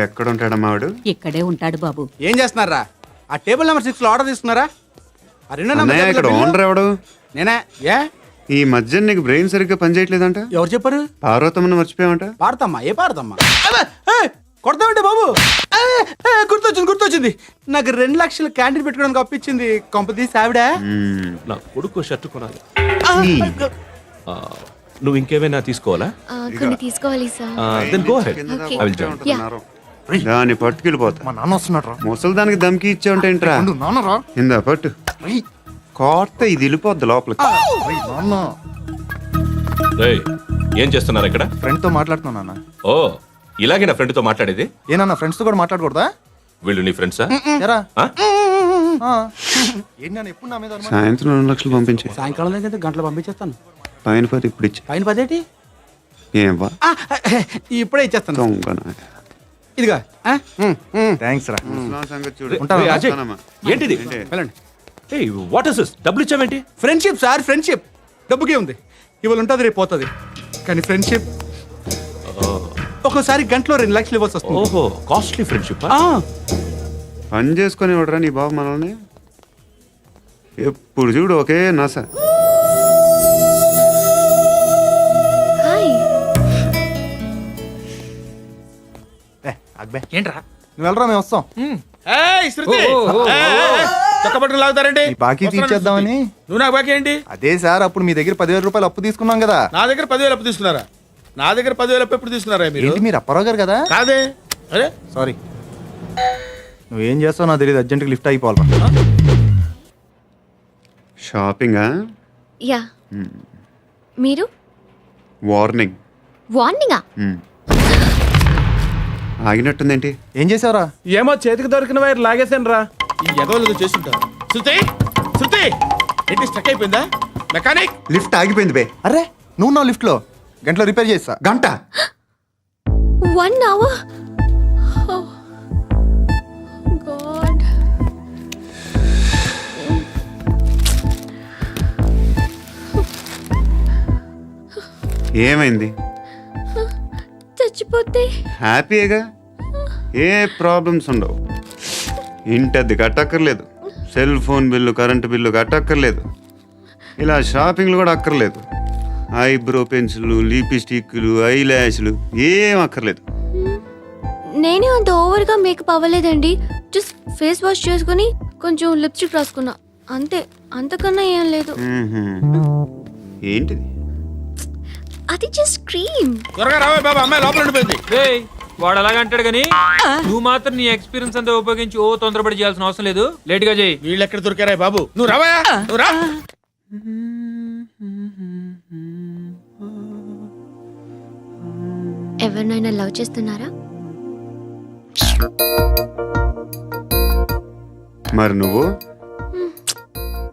ఎక్కడ ఉంటాడమ్మా వాడు? ఇక్కడే ఉంటాడు బాబు. ఏం చేస్తున్నారా? ఆ టేబుల్ నెంబర్ 6 లో ఆర్డర్ తీసుకున్నారా? ఆ రెండో నెంబర్ ఇక్కడ ఓనర్ ఎవడు? నేనే. ఏ ఈ మధ్య నీకు బ్రెయిన్ సరిగ్గా పనిచేయట్లేదంట. ఎవరు చెప్పారు? పార్వతమ్మను మర్చిపోయామంట. పాడతామ్మా? ఏ పాడతామ్మా? కొడతామంటే బాబు. గుర్తొచ్చింది. నాకు 2 లక్షలు క్యాంటీన్ పెట్టుకోవడానికి అప్పించింది కొంపతీసి ఆవిడ. నా కొడుకు షర్ట్ కొనాలి. నువ్వు ఇంకేమైనా తీసుకోవాలా? కొన్ని తీసుకోవాలి sir. Then go ahead. I will join. దాన్ని పట్టుకెళ్ళిపోతా. మా నాన్న వస్తున్నాడు. ముసలి దానికి దమ్కి ఇచ్చావుంటేంట్రా? నాన్నరా ఇందా పట్టు. కోర్త ఇది వెళ్ళిపోద్ది లోపలికి. నాన్న రేయ్, ఏం చేస్తున్నారు ఇక్కడ? ఫ్రెండ్ తో మాట్లాడుతున్నా నాన్న. ఓ, ఇలాగే నా ఫ్రెండ్ తో మాట్లాడేది? ఏనా ఫ్రెండ్స్ తో కూడా మాట్లాడకూడదా? వీళ్ళు నీ ఫ్రెండ్సా? ఎరా ఆ? ఏంటి నాన్న ఎప్పుడు నా మీద అనుమానం? సాయంత్రం 2 లక్షలు పంపించే. సాయంకాలం దగ్గర గంటలు పంపించేస్తాను. పైన 10 ఇప్పుడు ఇచ్చే. పైన 10 ఏంటి? ఏం వా ఇప్పుడే ఇచ్చేస్తాను. దొంగనా. ఇదిగా థ్యాంక్స్ రా. ముసలాం సంగతి చూడు. రేయ్, అజయ్, ఏంటిది? వెళ్ళండి. ఏయ్, వాట్ ఇస్ దిస్? డబ్బులు ఇచ్చావేంటి? Friendship sir, friendship. డబ్బుకే ఉంది. ఇవాళ ఉంటుంది, రేపు పోతుంది. కానీ ఫ్రెండ్షిప్ ఒక్కోసారి గంటలో 2 లక్షలు ఇవ్వాల్సి వస్తుంది. ఓహో, కాస్ట్లీ ఫ్రెండ్షిప్. పని చేసుకొని ఇవ్వడరా నీ బాబు మనల్ని? ఎప్పుడు చూడు ఒకే నస. హాయ్. అక్బే ఏంట్రా? నువ్వు వెళ్ళరా, మేము వస్తాం. లాగుతారండి. ఈ బాకీ తీర్చేద్దామని. నువ్వు నాకు బాకీ ఏంటి? అదే సార్, అప్పుడు మీ దగ్గర 10,000 రూపాయలు అప్పు తీసుకున్నాం కదా. నా దగ్గర 10,000 అప్పు తీసుకున్నారా? నా దగ్గర 10,000 అప్పు ఎప్పుడు తీసుకున్నారా మీరు? ఏంటి మీరు అప్పారావు గారు కదా? కాదే. అరే సారీ. నువ్వేం చేస్తావు నాకు తెలియదు. అర్జెంట్గా లిఫ్ట్ అయిపోవాలి. షాపింగా? యా. మీరు? వార్నింగ్. వార్నింగా? ఆగినట్టుందేంటి? ఏం చేసావురా? ఏమో చేతికి దొరికిన వైర్ లాగేసాను రా. ఈ ఎదవలు చేస్తుంటారు. శృతి ఏంటి స్టక్ అయిపోయిందా? మెకానిక్. లిఫ్ట్ ఆగిపోయింది బే. అరే నువ్వు నా లిఫ్ట్ లో గంటలో రిపేర్ చేస్తా. గంట? 1 hour? Oh, God. ఏమైంది? చచ్చిపోతే? హ్యాపీగా, ఏ ప్రాబ్లమ్స్ ఉండవు. ఇంటి అద్దె కట్టక్కర్లేదు, cell phone bill, current bill కట్టక్కర్లేదు, ఇలా షాపింగ్లు కూడా అక్కర్లేదు. ఐబ్రో పెన్సిల్లు, లిప్స్టిక్లు, ఐ ల్యాష్లు ఏం అక్కర్లేదు. నేనే అంత ఓవర్గా మేకప్ అవ్వలేదండి. జస్ట్ ఫేస్ వాష్ చేసుకుని కొంచెం లిప్స్టిక్ రాసుకున్నా అంతే. అంతకన్నా ఏం లేదు. ఏంటిది? అది జస్ట్ క్రీమ్. త్వరగా రావే బాబా, అమ్మాయి లోపల ఉండిపోయింది. వాడు అలాగ అంటాడు కానీ నువ్వు మాత్రం నీ ఎక్స్పీరియన్స్ అంతా ఉపయోగించి తొందరపడి చేయాల్సిన అవసరం లేదు. లేట్ గా చేయి. వీళ్ళు ఎక్కడ దొరికారా బాబు? నువ్వు రావా, నువ్వు రా. ఎవరినైనా లవ్ చేస్తున్నారా? మరి నువ్వు?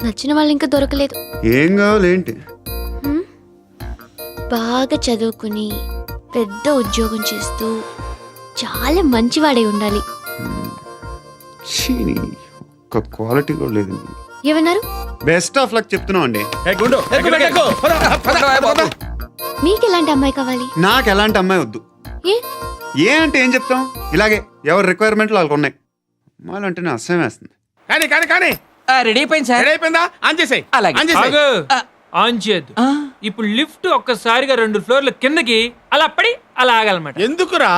నచ్చిన వాళ్ళు ఇంకా దొరకలేదు. ఏం కావాలి ఏంటి? బాగా చదువుకుని పెద్ద ఉద్యోగం చేస్తూ చాలా మంచివాడై ఉండాలి. ఒక్క క్వాలిటీ కూడా లేదు. ఏమన్నారు? బెస్ట్ ఆఫ్ లక్ చెప్తున్నావు అండి. మీకు ఎలాంటి అమ్మాయి కావాలి? నాకు ఎలాంటి అమ్మాయి వద్దు. ఏ అంటే ఏం చెప్తాం? ఇలాగే ఎవరి రిక్వైర్మెంట్లు వాళ్ళకు ఉన్నాయి. అమ్మాయిలు అంటేనే అసహ్యం వేస్తుంది. కానీ రెడీ అయిపోయింది సార్. రెడీ అయిపోయిందా? ఆన్ చేసేయ్. ఆన్ చేయద్దు. ఇప్పుడు లిఫ్ట్ ఒక్కసారిగా 2 ఫ్లోర్ల కిందకి అలా పడి అలా ఆగాలన్నమాట. ఎందుకురా?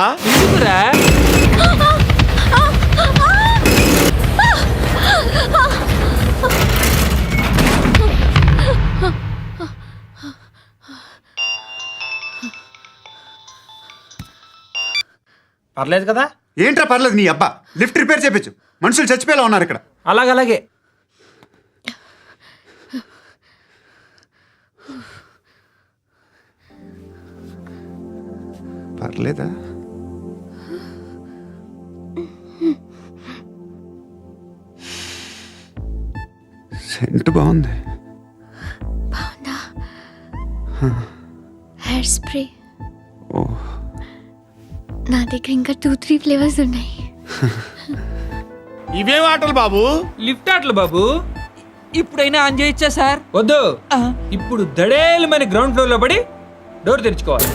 పర్లేదు కదా? ఏంట్రా పర్లేదు నీ అబ్బా. లిఫ్ట్ రిపేర్ చేయించు. మనుషులు చచ్చిపోయేలా ఉన్నారు ఇక్కడ. అలాగే పర్లేదా? సెంట్ బాగుంది. బాగుందా? Hair spray. ఓ, నా దగ్గర ఇంకా 2-3 ఫ్లేవర్స్ ఉన్నాయి. ఇవేం ఆటలు బాబు? లిఫ్ట్ ఆటలు బాబు. ఇప్పుడైనా ఆన్ చేయొచ్చా సార్? వద్దు. ఇప్పుడు దడేలు మన గ్రౌండ్ ఫ్లోర్ లో పడి డోర్ తెరుచుకోవాలి.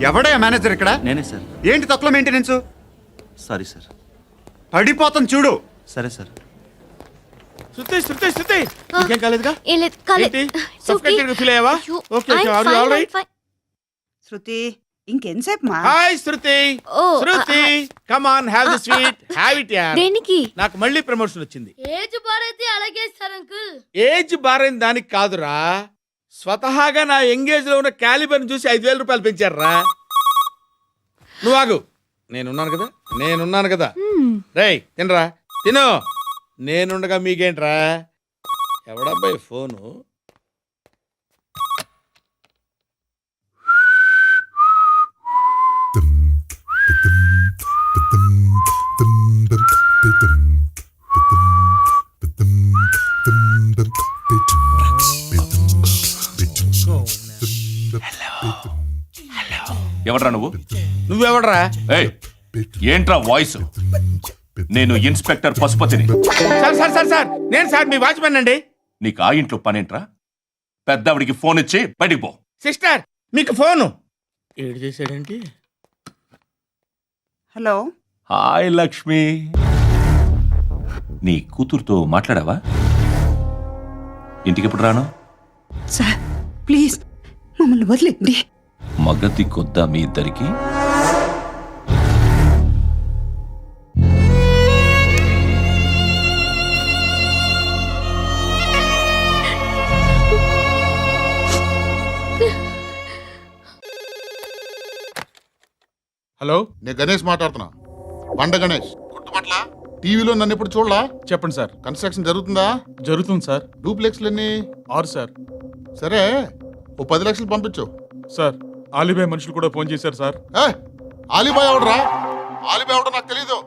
ఎవడయ్యా మేనేజర్ ఇక్కడ? నేనే సార్. ఏంటి తక్కువ మెయింటెనెన్స్? Sorry sir. పడిపోతాం చూడు. సరే సార్. శృతి శృతి శృతి ఇంకేం కాలేదుగా? ఏం లేదు, కాలేదు. ఏంటి? It's okay. Suffocated గా feel అయ్యావా? అయ్యో, Okay, okay. I'm Are you fine, all right? I'm fine. శృతి ఇంకెంతసేపు మా hi Shruti. Oh, Shruti come on have the sweet. Have it యార్. దేనికి? నాకు మళ్ళీ ప్రమోషన్ వచ్చింది. ఏజ్ బారైతే అలాగే ఇస్తారు అంకుల్. ఏజ్ బారైన దానికి కాదురా, స్వతహాగా నా ఎంగేజ్ లో ఉన్న క్యాలిబర్ చూసి 5,000 రూపాయలు పెంచారా. నువ్వు ఆగు, నేనున్నాను కదా. రేయ్ తినరా, తిను. నేనుండగా మీకేంట్రా? ఎవడబ్బాయి ఫోను? ఎవడ్రా నువ్వు? నువ్వెవడరా? ఏయ్, ఏంట్రా వాయిస్? నేను ఇన్స్పెక్టర్ పశుపతిని. సార్ సార్ సార్ సార్ నేను సార్ మీ వాచ్మెన్ అండి. నీకు ఆ ఇంట్లో పనేంట్రా? పెద్దవిడికి ఫోన్ ఇచ్చి బయటికి పో. సిస్టర్ మీకు ఫోను. ఏడు చేశాడేంటి? హలో హాయ్ లక్ష్మి, నీ కూతురుతో మాట్లాడావా? ఇంటికి ఎప్పుడు రాను? సార్ ప్లీజ్ మమ్మల్ని వదిలేండి. మగతి కొద్దా మీ ఇద్దరికి? హలో, నేను గణేష్ మాట్లాడుతున్నా. బండ గణేష్ గుర్తుపట్ల? టీవీలో నన్ను ఎప్పుడు చూడలా? చెప్పండి సార్. కన్స్ట్రక్షన్ జరుగుతుందా? జరుగుతుంది సార్. డూప్లెక్స్లు ఎన్ని? 6 సార్. సరే, ఓ 10 లక్షలు పంపించు. సార్ ఆలిబాయ్ మనుషులు కూడా ఫోన్ చేశారు సార్. ఏ ఆలిబాయ్ ఎవడరా? ఆలిబాయ్ ఎవడో నాకు తెలీదు.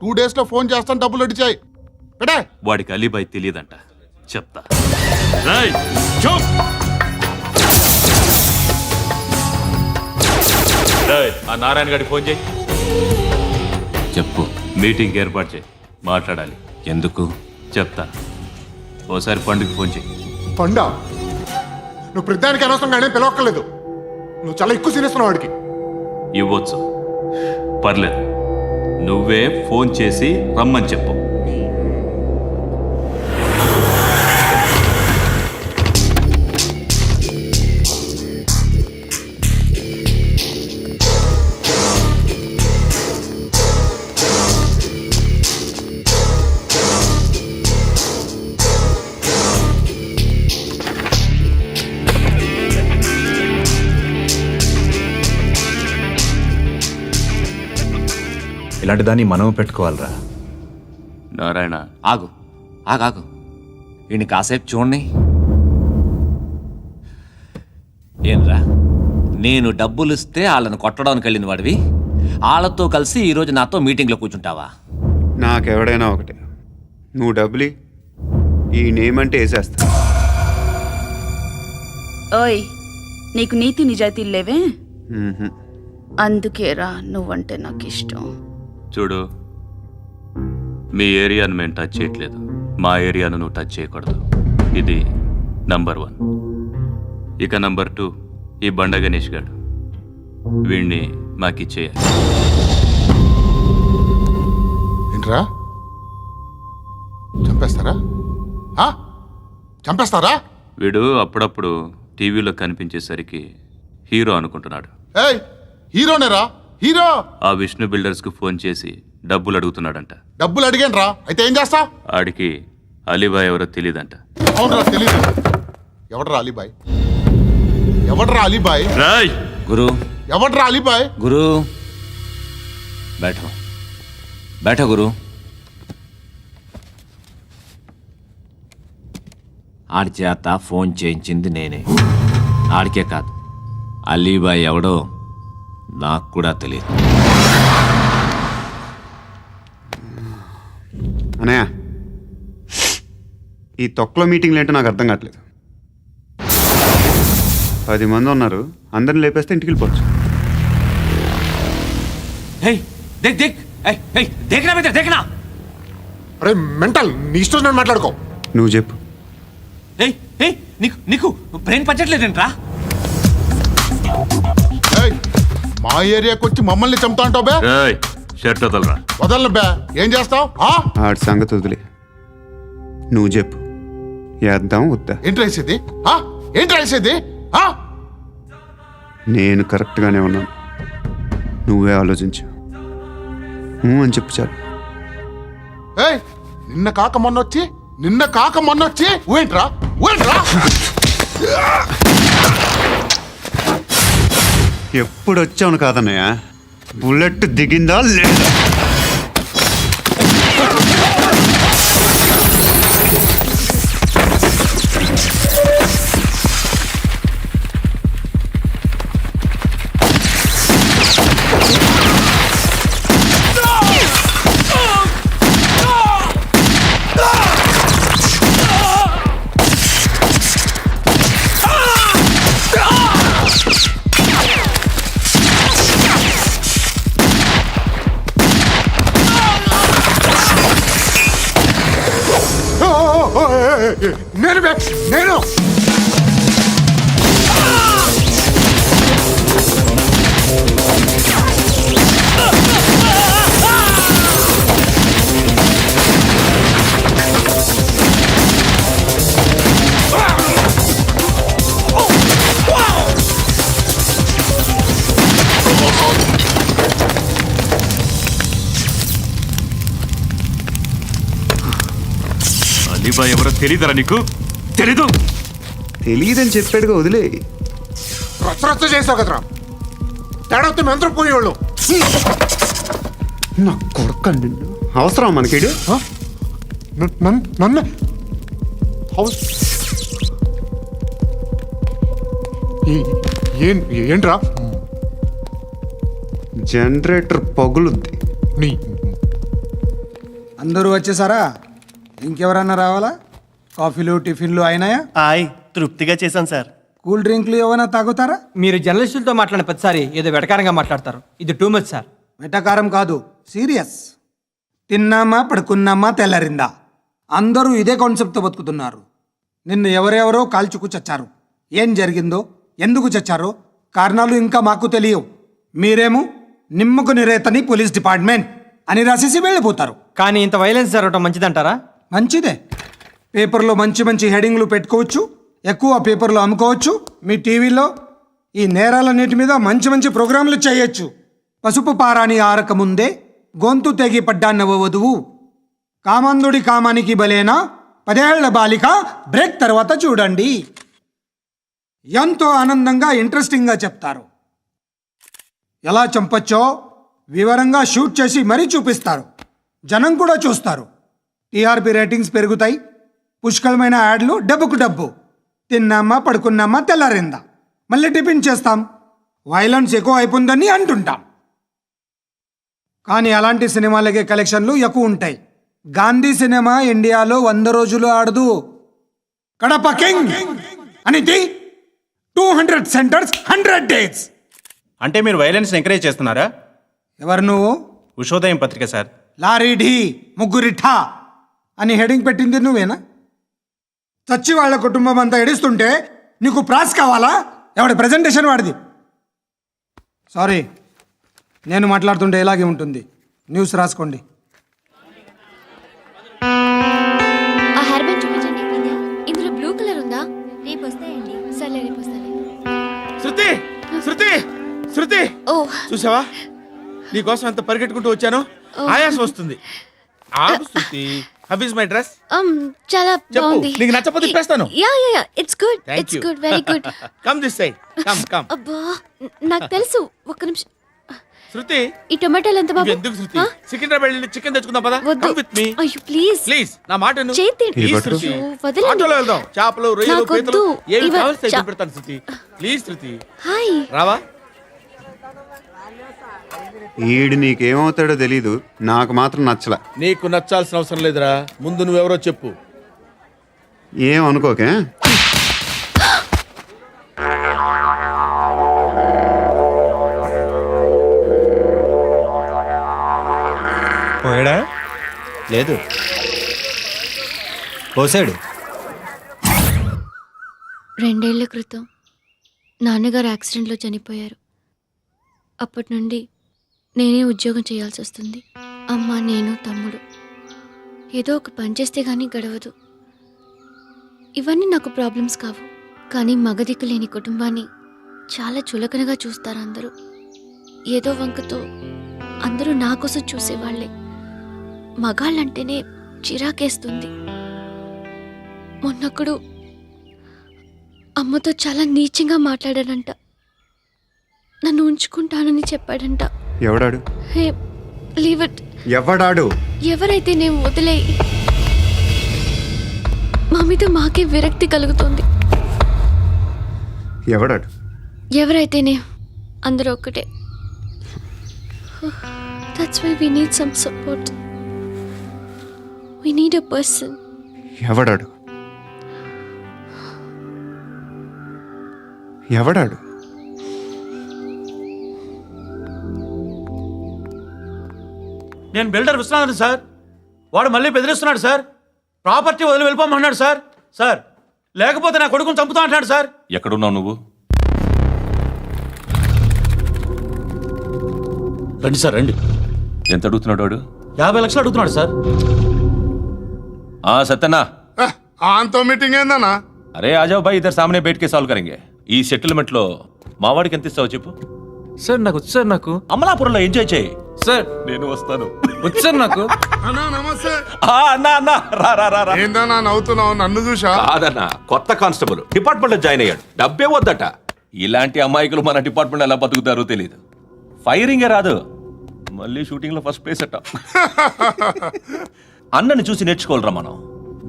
2 days లో ఫోన్ చేస్తాను, డబ్బులు అడిచాయి పెడే. వాడికి అలీబాయ్ తెలియదంట, చెప్తా. ఆ నారాయణ గారికి ఫోన్ చేయి. చెప్పు, మీటింగ్ ఏర్పాటు చేయి, మాట్లాడాలి. ఎందుకు చెప్తా. ఓసారి పండుగ ఫోన్ చేయి. పండ నువ్వు ప్రతిదానికి అనవసరంగానే పిలవక్కర్లేదు. నువ్వు చాలా ఎక్కువ సీనిస్తున్నావు వాడికి. ఇవ్వచ్చు, పర్లేదు. నువ్వే ఫోన్ చేసి రమ్మని చెప్పు. ఇలాంటి దాన్ని మనం పెట్టుకోవాలరా. నారాయణ, ఆగు ఆగాగు, ఈయన కాసేపు చూడండి. ఏంరా, నేను డబ్బులు ఇస్తే వాళ్ళని కొట్టడానికి వెళ్ళిన వాడివి, వాళ్ళతో కలిసి ఈరోజు నాతో మీటింగ్లో కూర్చుంటావా? నాకెవడైనా ఒకటే, నువ్వు డబ్బులి, ఈ నేమ్ అంటే వేసేస్తా. ఓయ్ నీకు నీతి నిజాయితీలు లేవే, మ్మ్హ. అందుకేరా నువ్వంటే నాకు ఇష్టం. చూడు, మీ ఏరియాను మేము టచ్ చేయట్లేదు, మా ఏరియాను నువ్వు టచ్ చేయకూడదు. ఇది నంబర్ 1. ఇక నంబర్ 2, ఈ బండ గణేష్ గారు, వీణ్ణి మాకిచ్చేయాలి. ఏంట్రా, చంపేస్తారా? చంపేస్తారా? వీడు అప్పుడప్పుడు టీవీలో కనిపించేసరికి హీరో అనుకుంటున్నాడు. ఏయ్ హీరోనేరా, హీరో. ఆ విష్ణు బిల్డర్స్కు ఫోన్ చేసి డబ్బులు అడుగుతున్నాడంట. డబ్బులు అడిగాను రా, అయితే ఏం చేస్తా? ఆడికి అలీబాయ్ ఎవరో తెలియదంట. అవునరా, తెలీదు. ఎవడరా అలీబాయ్? ఎవడరా అలీబాయ్? గురు, ఎవడరా అలీబాయ్? గురు బైఠో బైఠో గురు. ఆడి చేత ఫోన్ చేయించింది నేనే. ఆడికే కాదు, అలీబాయ్ ఎవడో నాకు కూడా తెలియదు. అనయ్య, ఈ తొక్కలో మీటింగ్లు ఏంటో నాకు అర్థం కావట్లేదు. 10 మంది ఉన్నారు, అందరిని లేపేస్తే ఇంటికి వెళ్ళిపోవచ్చు. అరే మెంటల్, నీ ఇష్టం నేను మాట్లాడుకో. నువ్వు చెప్పు. నీకు బ్రెయిన్ పచ్చట్లేదంట్రా? ఏయ్, మా ఏరియాకి వచ్చి మమ్మల్ని చంపుతా అంటావు బే? రేయ్ షర్ట్ వదలరా. వదలను బే. ఏం చేస్తావు? ఆడి సంగతి వదిలే, నువ్వు చెప్పు. వేద్దాం వద్దా? ఏంటి రాసేది? ఏంటి రాసేది? నేను కరెక్ట్గానే ఉన్నాను, నువ్వే ఆలోచించు. అని చెప్పు చాలు. ఏయ్, నిన్న కాక మొన్నొచ్చి ఊయంట్రా. ఎప్పుడు వచ్చావును కాదన్నయ్య, బుల్లెట్ దిగిందా లేదా? నేను అలీబాయ్ ఎవరో తెలీదరా నీకు? తెలీదు? తెలియదని చెప్పాడుగా, వదిలే. రచ్చ చేసావు కదరా. తేడా వస్తే మెంతరం పోయేవాళ్ళు. నా కొడుకు నిన్ను అవసరం మనకిడు. నన్ను ఏంట్రా? జనరేటర్ పగులుద్ది. నీ అందరూ వచ్చేసారా? ఇంకెవరన్నా రావాలా? కాఫీలు టిఫిన్లు అయినాయా? తృప్తిగా చేశాను సార్. కూల్ డ్రింక్లు ఏమైనా తాగుతారా? మీరు జర్నలిస్టులతో మాట్లాడిన ప్రతిసారి ఏదో వెటకారంగా మాట్లాడతారు. ఇది టూ మచ్ సార్. వెటకారం కాదు, సీరియస్. తిన్నామా పడుకున్నామా తెల్లరిందా, అందరూ ఇదే కాన్సెప్ట్తో బతుకుతున్నారు. నిన్ను ఎవరెవరో కాల్చుకు చచ్చారు. ఏం జరిగిందో, ఎందుకు చచ్చారో కారణాలు ఇంకా మాకు తెలియవు. మీరేమో నిమ్మకు నిరేతని పోలీస్ డిపార్ట్మెంట్ అని రాసేసి వెళ్ళిపోతారు. కానీ ఇంత వైలెన్స్ జరగటం మంచిదంటారా? మంచిదే. పేపర్లో మంచి మంచి హెడింగ్లు పెట్టుకోవచ్చు, ఎక్కువ పేపర్లు అమ్ముకోవచ్చు. మీ టీవీలో ఈ నేరాలన్నిటి మీద మంచి మంచి ప్రోగ్రాంలు చేయొచ్చు. పసుపు పారాని ఆరక ముందే గొంతు తెగి పడ్డాన్నవ వధువు, కామందుడి కామానికి బలేనా 10 ఏళ్ల బాలిక బ్రేక్ తర్వాత చూడండి. ఎంతో ఆనందంగా ఇంట్రెస్టింగ్గా చెప్తారు. ఎలా చంపచ్చో వివరంగా షూట్ చేసి మరీ చూపిస్తారు. జనం కూడా చూస్తారు. టీఆర్పీ రేటింగ్స్ పెరుగుతాయి. పుష్కలమైన యాడ్లు, డబ్బుకు డబ్బు. తిన్నామా పడుకున్నామా తెల్లారిందా, మళ్ళీ టిఫిన్ చేస్తాం. వైలెన్స్ ఎక్కువ అయిపోయిందని అంటుంటాం. కానీ అలాంటి సినిమాలకే కలెక్షన్లు ఎక్కువ ఉంటాయి. గాంధీ సినిమా ఇండియాలో 100 రోజులు ఆడదు. కడప కింగ్ అనేది 200 సెంటర్స్ 100 డేస్. అంటే మీరు వైలెన్స్ ఎంకరేజ్ చేస్తున్నారా? ఎవరు నువ్వు? ఉషోదయం పత్రిక సార్. లారీ ఢీ ముగ్గురిఠా అని హెడింగ్ పెట్టింది నువ్వేనా? చచ్చి వాళ్ళ కుటుంబం అంతా ఎడుస్తుంటే నీకు ప్రాస్ కావాలా? ఎవడి ప్రజెంటేషన్ వాడిది. సారీ, నేను మాట్లాడుతుంటే ఇలాగే ఉంటుంది. న్యూస్ రాసుకోండి. ఆ హెయిర్ బ్యాండ్ చూపించండి. ఇందులో బ్లూ కలర్ ఉందా? రేపు వస్తాయండి. సర్లే, రేపు వస్తాను. శృతి శృతి శృతి, ఓ చూసావా నీకోసం ఎంత పరిగెట్టుకుంటూ వచ్చాను. ఆయాసం వస్తుంది. ఆగు Shruti. How is my dress? చాలా చెప్పు. బాగుంది. నీకు నచ్చకపోతే తిప్పేస్తాను. Ya it's good. Thank it's you. Good, very good. Come this side. Come. అబ్బా, నాకు తెలుసు. ఒక్క నిమిషం. శృతి, ఈ టొమాటోలు ఎంత బాబు? ఎందుకు శృతి? సికింద్రాబాద్ వెళ్ళి చికెన్ తెచ్చుకుందాం పదా. వద్దు. కమ్ విత్ మీ అయ్యో ప్లీజ్ ప్లీజ్. నా మాట విను. చేతి ప్లీజ్ శృతి. వదలండి. ఆటోలో వెళ్దాం. చేపలు, రొయ్యలు, నాకు పీతలు వద్దు. ఏమి ఇవ- కావాల్సి చా- పెడతాను శృతి. Please Shruti. హాయ్. రావా? ఈడు నీకేమవుతాడో తెలీదు, నాకు మాత్రం నచ్చలా. నీకు నచ్చాల్సిన అవసరం లేదురా. ముందు నువ్వెవరో చెప్పు. ఏం అనుకోకే. పోయాడా? లేదు, పోసాడు. 2 ఏళ్ల క్రితం నాన్నగారు యాక్సిడెంట్లో చనిపోయారు. అప్పటి నుండి నేనే ఉద్యోగం చేయాల్సి వస్తుంది. అమ్మ, నేను, తమ్ముడు ఏదో ఒక పని చేస్తే కానీ గడవదు. ఇవన్నీ నాకు ప్రాబ్లమ్స్ కావు, కానీ మగదిక్కు లేని కుటుంబాన్ని చాలా చులకనగా చూస్తారు అందరూ. ఏదో వంకతో అందరూ నా కోసం చూసేవాళ్లే. మగాళ్ళంటేనే చిరాకేస్తుంది. మొన్నొక్కడు అమ్మతో చాలా నీచంగా మాట్లాడాడంట. నన్ను ఉంచుకుంటానని చెప్పాడంట. ఎవడాడు? హే, లీవ్ ఇట్. ఎవడాడు? ఎవరైతే నేను వదిలేయి. మా మీద మాకే విరక్తి కలుగుతుంది. ఎవడాడు? ఎవరైతేనే అందరూ ఒక్కటే. That's why we need some support. We need a person. ఎవడాడు? ఎవడాడు? నేను బిల్డర్ విశ్వనాథన్ సార్. వాడు మళ్ళీ బెదిరిస్తున్నాడు సార్. ప్రాపర్టీ వదిలి వెళ్ళిపోమన్నాడు సార్. సార్, లేకపోతే నా కొడుకుని చంపుతా అంటున్నాడు సార్. ఎక్కడున్నావు నువ్వు? రండి సార్, రండి. ఎంత అడుగుతున్నాడు వాడు? 50 లక్షలు అడుగుతున్నాడు సార్. సత్యనా, ఆంతో మీటింగ్ ఏందన్నా? అరే ఆజావ్ భాయ్, ఇద్దరు సామనే బయటకే సాల్వ్ కరెంగే. ఈ సెటిల్మెంట్ లో మావాడికి ఎంత ఇస్తావు చెప్పు. సార్ నాకు వచ్చు సార్. నాకు అమలాపురంలో ఎంజాయ్ చేయి సార్. నేను వస్తాను. వచ్చు సార్ నాకు. అన్నా నమస్తే. అన్నా అన్నా, రా రా రా రా. ఏందన్నా నవ్వుతున్నావు? నన్ను చూసా? కాదన్నా, కొత్త కానిస్టేబుల్ డిపార్ట్మెంట్ లో జాయిన్ అయ్యాడు. డబ్బే వద్దట. ఇలాంటి అమాయకులు మన డిపార్ట్మెంట్ ఎలా బతుకుతారో తెలియదు. ఫైరింగే రాదు, మళ్ళీ షూటింగ్ లో ఫస్ట్ ప్లేస్ అట్ట. అన్నని చూసి నేర్చుకోవాలరా మనం.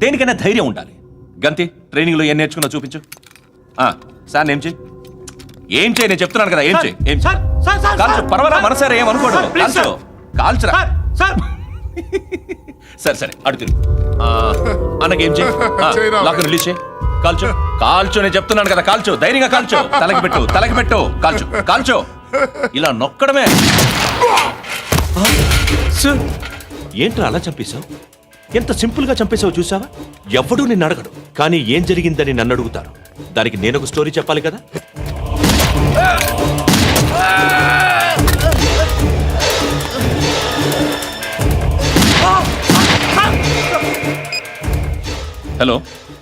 దేనికైనా ధైర్యం ఉండాలి. గంతి, ట్రైనింగ్ లో ఏం నేర్చుకున్నా చూపించు. సార్ ఏం చేయి, ఏం చేయి, నేను చెప్తున్నాను కదా. ఏం చేయి, ఏం సార్, సార్, సార్, కాల్చు, సార్, పర్వాలా, సార్, మనసారా ఏమనుకోడు. సార్, ప్లీజ్, కాల్చు, కాల్చురా. Sir, sir. సరే సరే, అడుగుతుంది. అన్నకేం చేయి, చేయరా. లాక్ రిలీజ్ చేయి. కాల్చు, కాల్చు, నేను చెప్తున్నాను కదా. కాల్చు, ధైర్యంగా కాల్చు. తలకి పెట్టు, తలకి పెట్టు. కాల్చు, కాల్చు. ఇలా నొక్కడమే. ఏంట్రా అలా చంపేశావు? ఎంత సింపుల్ గా చంపేశావు చూసావా? ఎవడూ నిన్ను అడగడు, కానీ ఏం జరిగిందని నన్ను అడుగుతారు. దానికి నేను ఒక స్టోరీ చెప్పాలి కదా. హలో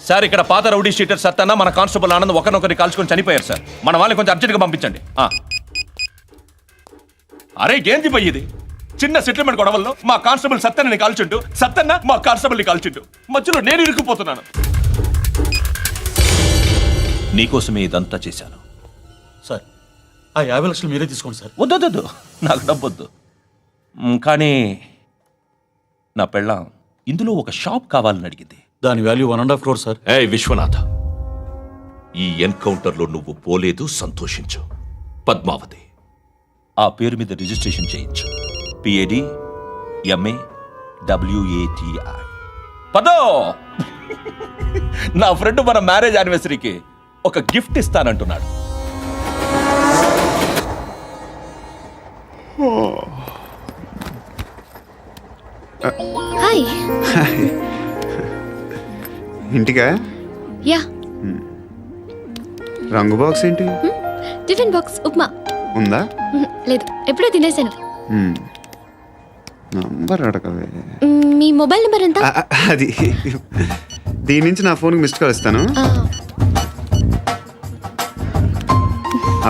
సార్, ఇక్కడ పాత రౌడీ షీటర్ సత్తన్న, మన కానిస్టేబుల్ ఆనంద్ ఒకరినొకరిని కాల్చుకొని చనిపోయారు సార్. మన వాళ్ళని కొంచెం అర్జెంట్గా పంపించండి. అరే ఏంది పోయి ఇది? చిన్న సెటిల్మెంట్ గొడవల్లో మా కానిస్టేబుల్ సత్తన్నని కాల్చుంటూ, సత్తన్న మా కానిస్టేబుల్ని కాల్చుంటూ, మధ్యలో నేను ఇరుక్కుపోతున్నాను. నీకోసమే ఇదంతా చేశాను సార్, ఆ 50 లక్షలు మీరే తీసుకోండి సార్. వద్దొద్దు, నాకు డబ్బొద్దు. కానీ నా పెళ్ళాం ఇందులో ఒక షాప్ కావాలని అడిగింది. దాని వాల్యూ 1.5 crore సార్. విశ్వనాథ, ఈ ఎన్కౌంటర్లో నువ్వు పోలేదు, సంతోషించు. పద్మావతి ఆ పేరు మీద రిజిస్ట్రేషన్ చేయించు. PAD MA WATI. పదో, నా ఫ్రెండ్ మన మ్యారేజ్ యానివర్సరీకి ఒక గిఫ్ట్ ఇస్తానంటున్నాడు. హాయ్. ఇంటికా? యా. రంగు బాక్స్ ఏంటి? Tiffin box upma. ఉందా? లేదు, ఎప్పుడో తినేసాను. నంబర్ అడగవే. మీ మొబైల్ నెంబర్ ఎంత? అది దీని నుంచి నా ఫోన్కి మిస్డ్ కాల్ ఇస్తాను.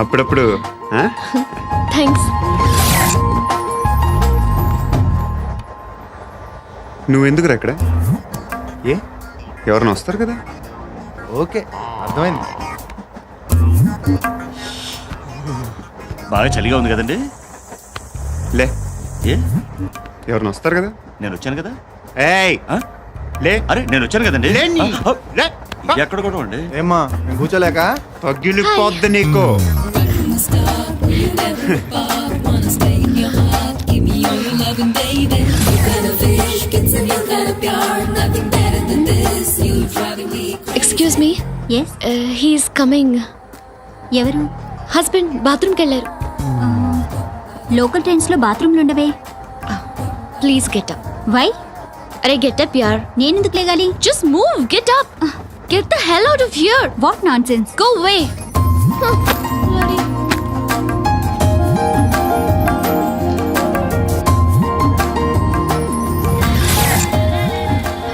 అప్పుడప్పుడు. థ్యాంక్స్. నువ్వెందుకురా ఇక్కడ? ఏ, ఎవరైనా వస్తారు కదా. ఓకే, అర్థమైంది. బాగా చలిగా ఉంది కదండి. లే, ఏ, ఎవరైనా వస్తారు కదా. నేను వచ్చాను కదా. ఏయ్, లే. అరే నేను వచ్చాను కదండి. లే. ఎక్కడ కూడా అండి. ఏమ్మా, నేను కూర్చోలేక? తగ్గిలిపోద్ది నీకు. Get some, you got a pure, nothing better than this. You driving me crazy. Excuse me yes he's coming. ఎవరు? హస్బెండ్ బాత్రూమ్కి వెళ్ళారు. లోకల్ ట్రైన్స్లో బాత్రూమ్లు ఉండవే. Please get up. వై? అరే గెట్ అప్ యార్. నేనెందుకు లేగాలి? Just move, get up. Get the hell out of here. What nonsense. Go away.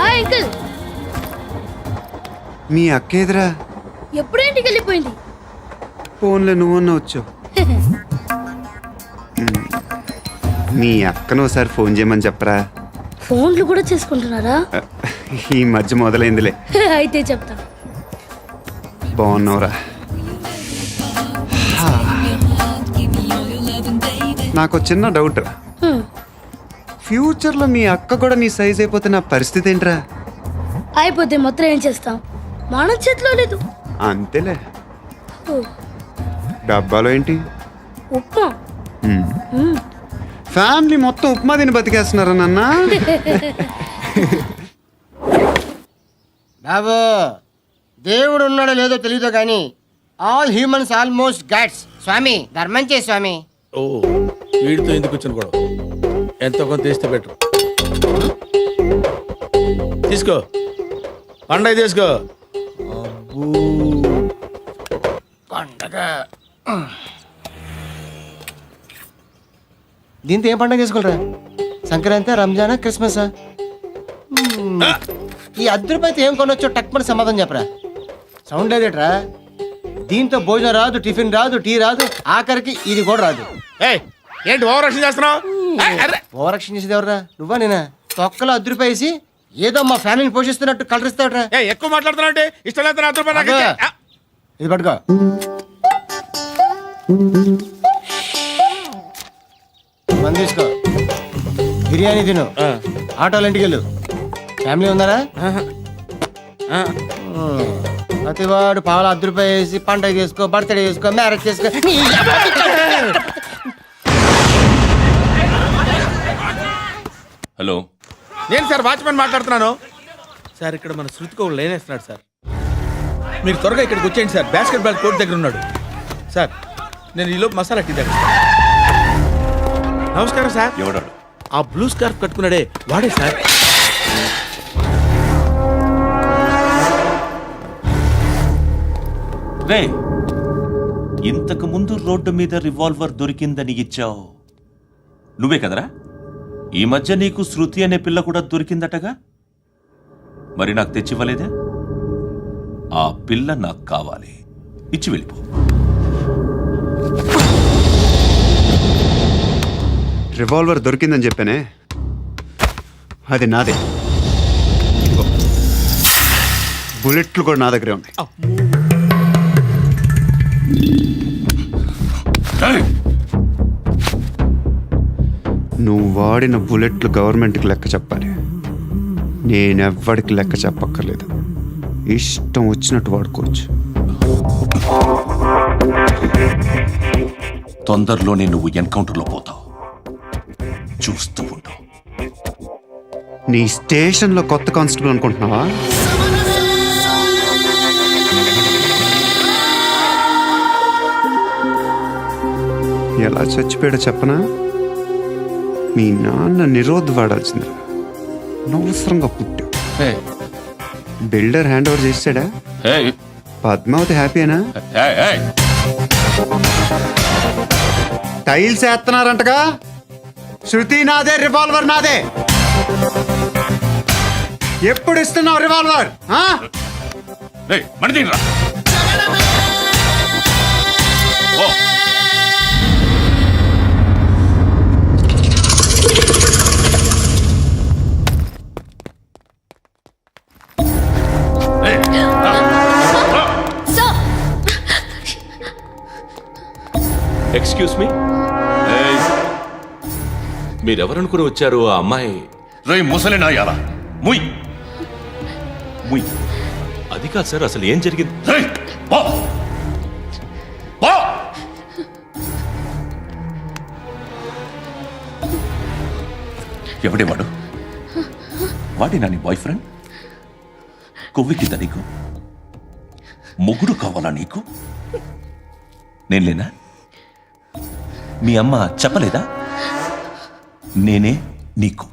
Hi uncle. మీ అక్క ఎదురా ఎప్పుడు ఇంటికి వెళ్ళిపోయింది? ఫోన్లో నువ్వన్నా వచ్చావు. మీ అక్కను ఒకసారి ఫోన్ చేయమని చెప్పరా. ఫోన్లు కూడా చేసుకుంటున్నారా? ఈ మధ్య మొదలైందిలే. అయితే చెప్తా. బాగున్నావురా. నాకు చిన్న డౌట్ రా. ఫ్యూచర్లో మీ అక్క కూడా నీ సైజ్ అయిపోతే నా పరిస్థితి ఏంట్రా? అయిపోతే మొత్తం ఏం చేస్తాం? మన చేతిలో లేదు. అంతేలే. డబ్బాలో ఏంటి? ఉప్మా. ఫ్యామిలీ మొత్తం ఉప్మా తిని బతికేస్తున్నారా నాన్న? బాబు, దేవుడు ఉన్నాడో లేదో తెలియదు కానీ ఆల్ హ్యూమన్స్ ఆల్మోస్ట్ గాడ్స్. స్వామి ధర్మం చే స్వామి. ఓ వీడితో ఎందుకు వచ్చిన గొడవ? ఎంతో కొంత తీస్తే బెటర్. తీసుకో పండగ తీసుకో. పండగ దీంతో ఏం పండగ చేసుకోరా? సంక్రాంతి, రంజానా, క్రిస్మసా? ఈ అద్దరిపైతే ఏం కొనొచ్చో టక్మని సమాధానం చెప్పరా. సౌండ్ లేదేట్రా? దీంతో భోజనం రాదు, టిఫిన్ రాదు, టీ రాదు, ఆఖరికి ఇది కూడా రాదు. ఏంటి ఓవర్ రక్షణ చేస్తున్నావు? ఓవరాక్షన్ చేసేది ఎవరా? నువ్వా నేనా? తొక్కలో అద్దరిపై వేసి ఏదో మా ఫ్యామిలీని పోషిస్తున్నట్టు కలరిస్తావుట్రా. ఎక్కువ మాట్లాడుతున్నావు అంటే ఇష్టం లేదు. ఇది పట్టుకో. మంది తీసుకో, బిర్యానీ తిను, ఆటోలు ఇంటికి వెళ్ళు. ఫ్యామిలీ ఉన్నారా? ప్రతివాడు పావుల ₹10 వేసి పండగ చేసుకో, బర్త్డే చేసుకో, మ్యారేజ్ చేసుకో. హలో, నేను సార్ వాచ్మెన్ మాట్లాడుతున్నాను సార్. ఇక్కడ మన శృతికో లేనేస్తున్నాడు సార్. మీరు త్వరగా ఇక్కడికి వచ్చేయండి సార్. బాస్కెట్ బాల్ కోర్ట్ దగ్గర ఉన్నాడు సార్. నేను ఈలోపు మసాలా టీ దగ్గర. నమస్కారం సార్. ఎవడాడు? ఆ బ్లూ స్కార్ఫ్ కట్టుకున్నాడే వాడే సార్. రే, ఇంతకు ముందు రోడ్డు మీద రివాల్వర్ దొరికిందని ఇచ్చావు నువ్వే కదరా? ఈ మధ్య నీకు శృతి అనే పిల్ల కూడా దొరికిందటగా? మరి నాకు తెచ్చివ్వలేదే? ఆ పిల్ల నాకు కావాలి, ఇచ్చి వెళ్ళిపో. రివాల్వర్ దొరికిందని చెప్పానే, అది నాదే. బుల్లెట్లు కూడా నా దగ్గరే ఉన్నాయి. నువ్వు వాడిన బుల్లెట్లు గవర్నమెంట్కి లెక్క చెప్పాలి. నేనెవ్వడికి లెక్క చెప్పక్కర్లేదు. ఇష్టం వచ్చినట్టు వాడుకోవచ్చు. తొందరలోనే నువ్వు ఎన్కౌంటర్లో పోతావు, చూస్తూ ఉండు. నీ స్టేషన్లో కొత్త కానిస్టేబుల్ అనుకుంటున్నావా? ఎలా చచ్చిపోయాడో చెప్పనా? మీ నాన్న నిరోధ్ వాడాల్సిందిరా. అనవసరంగా పుట్టావు. బిల్డర్ హ్యాండ్ ఓవర్ చేసాడా? పద్మావతి హ్యాపీనా? టైల్స్ వేస్తున్నారంటగా. శృతి నాదే, రివాల్వర్ నాదే. ఎప్పుడు ఇస్తున్నావు రివాల్వర్? ఎక్స్క్యూజ్ మీ, మీరెవరనుకుని వచ్చారు? ఆ అమ్మాయి రేయ్ ముసలి నాయాలా, ముయ్ ముయ్. అది కాదు సార్, అసలు ఏం జరిగింది? రేయ్ పో పో. ఎవడే వాడు? వాడి నా నీ బాయ్ ఫ్రెండ్? కొవ్వికిద్దా నీకు? మొగుడు కావాలా నీకు? నేను లేనా? మీ అమ్మ చెప్పలేదా? నేనే నీకు.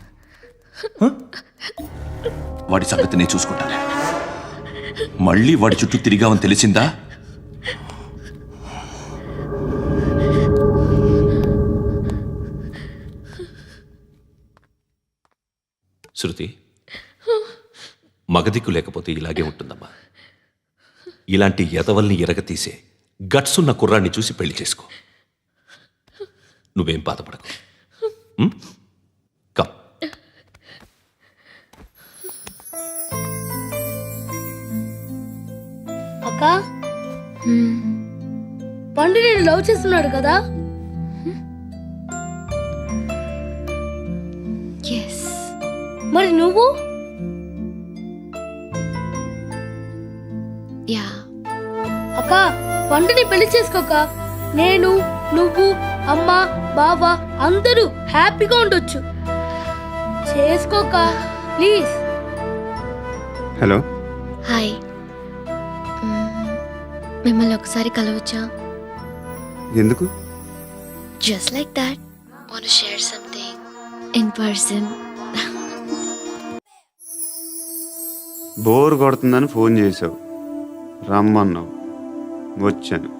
హ? వాడి సంగతి నేను చూసుకుంటాను. మళ్ళీ వాడి చుట్టూ తిరిగావని తెలిసిందా? శృతి, మగదిక్కు లేకపోతే ఇలాగే ఉంటుందమ్మా. ఇలాంటి ఎదవల్ని ఎరగతీసే గట్స్ ఉన్న కుర్రాన్ని చూసి పెళ్లి చేసుకో. నువ్వేం బాధపడకు. కమ్. అక్క, పండు నేను లవ్ చేస్తున్నాడు కదా? మరి నువ్వు? యా. అక్క, పండుని పెళ్లి చేసుకోక నేను, నువ్వు, అమ్మ, బావ అందరూ హ్యాపీగా ఉండొచ్చు. చేసుకోక ప్లీజ్. హలో. హాయ్. మిమ్మల్ని ఒకసారి కలవచ్చా? ఎందుకు? Just like that. Want to share something in person. Bore కొడుతుందని ఫోన్ చేసావు, రమ్మన్నావు, వచ్చాను.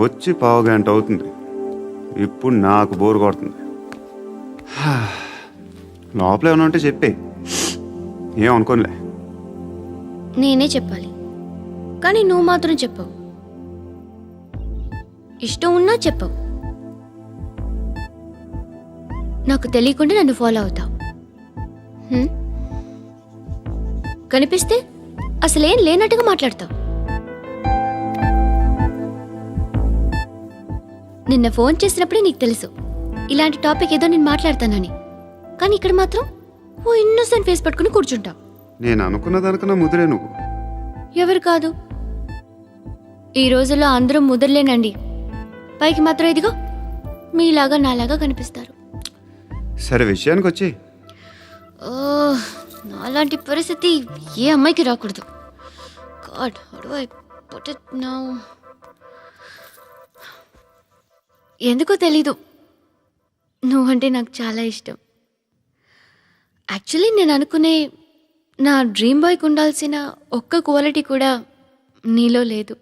వచ్చి పావు గంట అవుతుంది. ఇప్పుడు నాకు బోర్ కొడుతుంది. లోపల ఏమైనా ఉంటే చెప్పే, ఏమనుకోనిలే. నేనే చెప్పాలి, కానీ నువ్వు మాత్రం చెప్పవు. ఇష్టం ఉన్నా చెప్పవు. నాకు తెలియకుండా నన్ను ఫాలో అవుతావు. కనిపిస్తే అసలేం లేనట్టుగా మాట్లాడతావు. నిన్న ఫోన్ చేసినప్పుడే నీకు తెలుసు ఇలాంటి టాపిక్ ఏదో నేను మాట్లాడతానని. కానీ ఇక్కడ మాత్రం ఓ ఇన్నోసెంట్ ఫేస్ పట్టుకుని కూర్చుంటావు. నేను అనుకున్నదనుకున్న ముదిరే నువ్వు. ఎవరు కాదు, ఈ రోజుల్లో అందరూ ముదరలేనండి. పైకి మాత్రం ఇదిగో మీలాగా నాలాగా కనిపిస్తారు. సరే, విషయానికి వచ్చి. నాలాంటి పరిస్థితి ఏ అమ్మాయికి రాకూడదు. God, how do I put it now? ఎందుకో తెలీదు, నువ్వంటే నాకు చాలా ఇష్టం. యాక్చువల్లీ నేను అనుకునే నా డ్రీమ్ బాయ్కి ఉండాల్సిన ఒక్క క్వాలిటీ కూడా నీలో లేదు.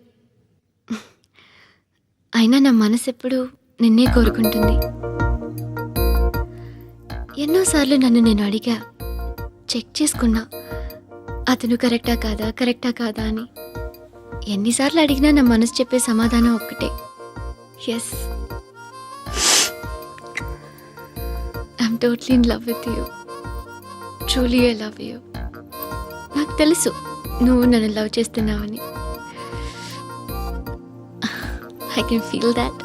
అయినా నా మనసు ఎప్పుడు నిన్నే కోరుకుంటుంది. ఎన్నోసార్లు నన్ను నేను అడిగా, చెక్ చేసుకున్నా అతను కరెక్టా కాదా అని. ఎన్నిసార్లు అడిగినా నా మనసు చెప్పే సమాధానం ఒక్కటే, yes, I'm totally in love with you. Truly I love you. నాకు తెలుసు నువ్వు నన్ను లవ్ చేస్తున్నావని. I can feel that.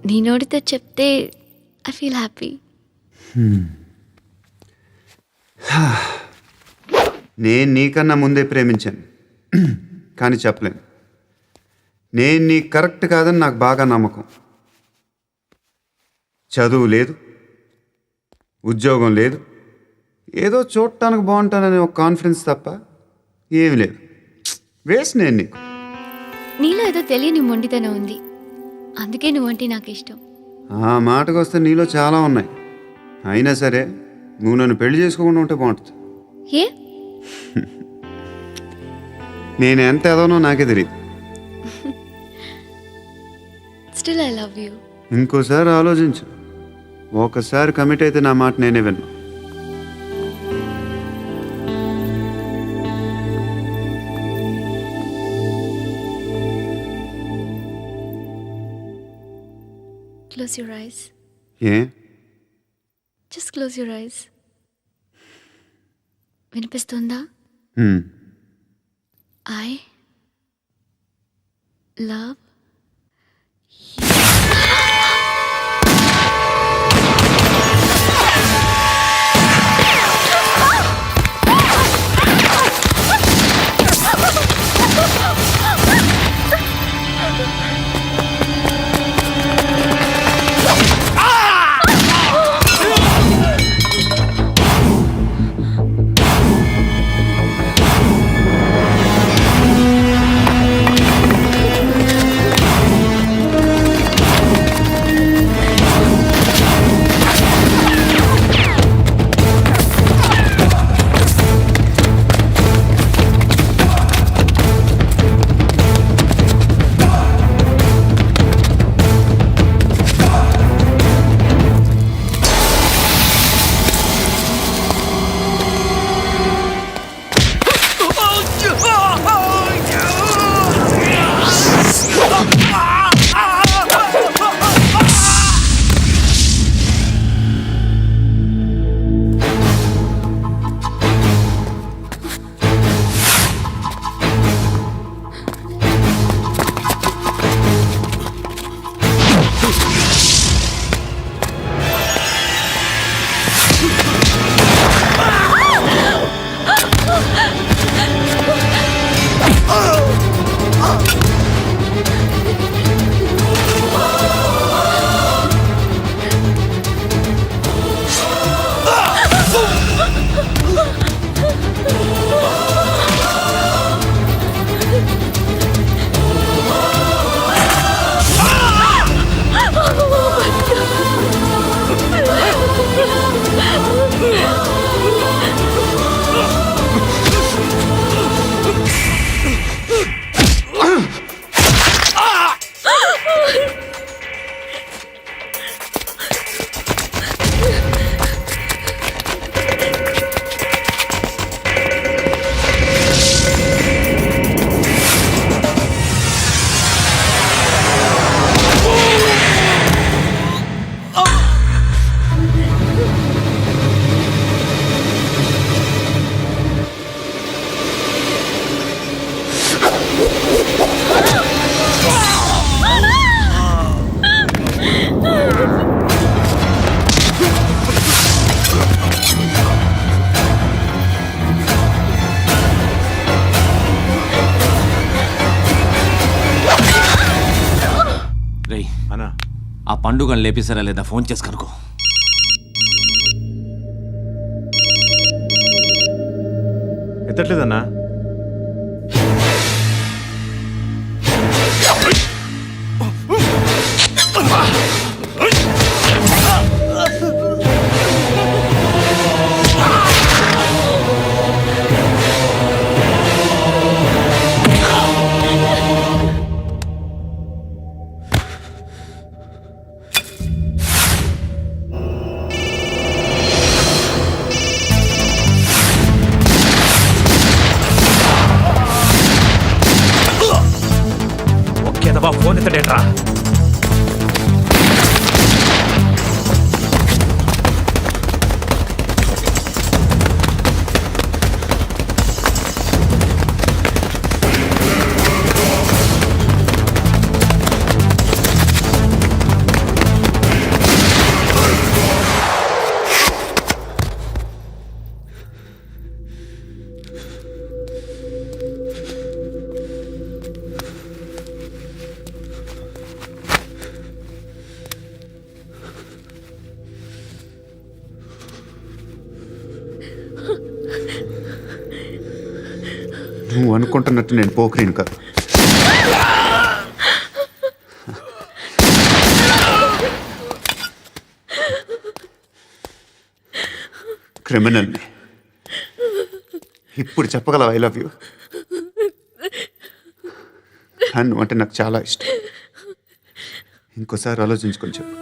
నీ నోటితో చెప్తే ఐ ఫీల్ హ్యాపీ. నేను నీకన్నా ముందే ప్రేమించాను, కానీ చెప్పలేను. నేను నీకు కరెక్ట్ కాదని నాకు బాగా నమ్మకం. చదువు లేదు, ఉద్యోగం లేదు, ఏదో చూడటానికి బాగుంటాననే ఒక కాన్ఫిడెన్స్ తప్ప ఏమి లేదు. వేస్ట్ నేను నీకు. నీలో ఏదో తెలియని మొండితనం ఉంది, అందుకే నువ్వంటే నాకు ఇష్టం. ఆ మాటకు వస్తే నీలో చాలా ఉన్నాయి. అయినా సరే నువ్వు నన్ను పెళ్లి చేసుకోకుండా ఉంటే బాగుంటుంది. ఏ? నేను ఎంత ఎదవనో నాకే తెలియదు. Still I love you. ఇంకోసారి ఆలోచించు. ఒకసారి కమిట్ అయితే నా మాట నేనే విన్నా. Close your eyes. A? Just close your eyes. వినిపిస్తుందా? I love రేయ్ ఆ పండుగను లేపేశారా లేదా ఫోన్ చేసి కనుకో. ఎత్తట్లేదన్నా. ఫోన్ ఎత్తడేట్రా. నువ్వు అనుకుంటున్నట్టు నేను పోకరీని కాదు. క్రిమినల్ని. ఇప్పుడు చెప్పగలవు ఐ లవ్ యూ. నువ్వు అంటే నాకు చాలా ఇష్టం. ఇంకోసారి ఆలోచించుకొని చెప్పు.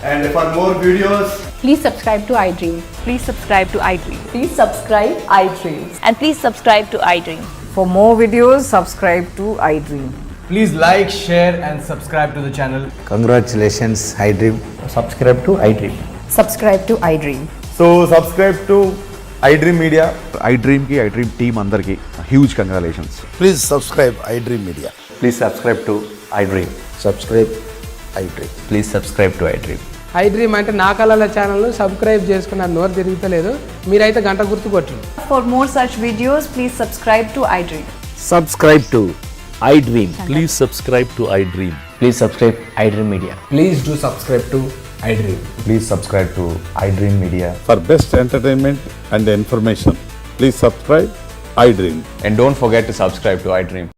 And for more videos, Please subscribe to iDream. Please subscribe to iDream. Please subscribe iDream. And please subscribe to iDream. for more videos, subscribe to iDream. Please like, share and subscribe to the channel. Congratulations iDream. Subscribe to iDream. Subscribe to iDream. So subscribe to iDream Media. iDream కి iDream team అందరికి huge congratulations. Please subscribe iDream media. Please subscribe to iDream. Subscribe iDream. Please subscribe to iDream. iDream అంటే నా కళల channel subscribe చేసుకున్న నోరు తిరుగుతలేదు. మీరైతే గంట గుర్తు కొట్టండి. For more such videos, please subscribe to iDream. Subscribe to iDream. Please subscribe to iDream. Please subscribe iDream Media. Please do subscribe to iDream. Please subscribe to iDream Media. For best entertainment and information please subscribe iDream. And don't forget to subscribe to iDream.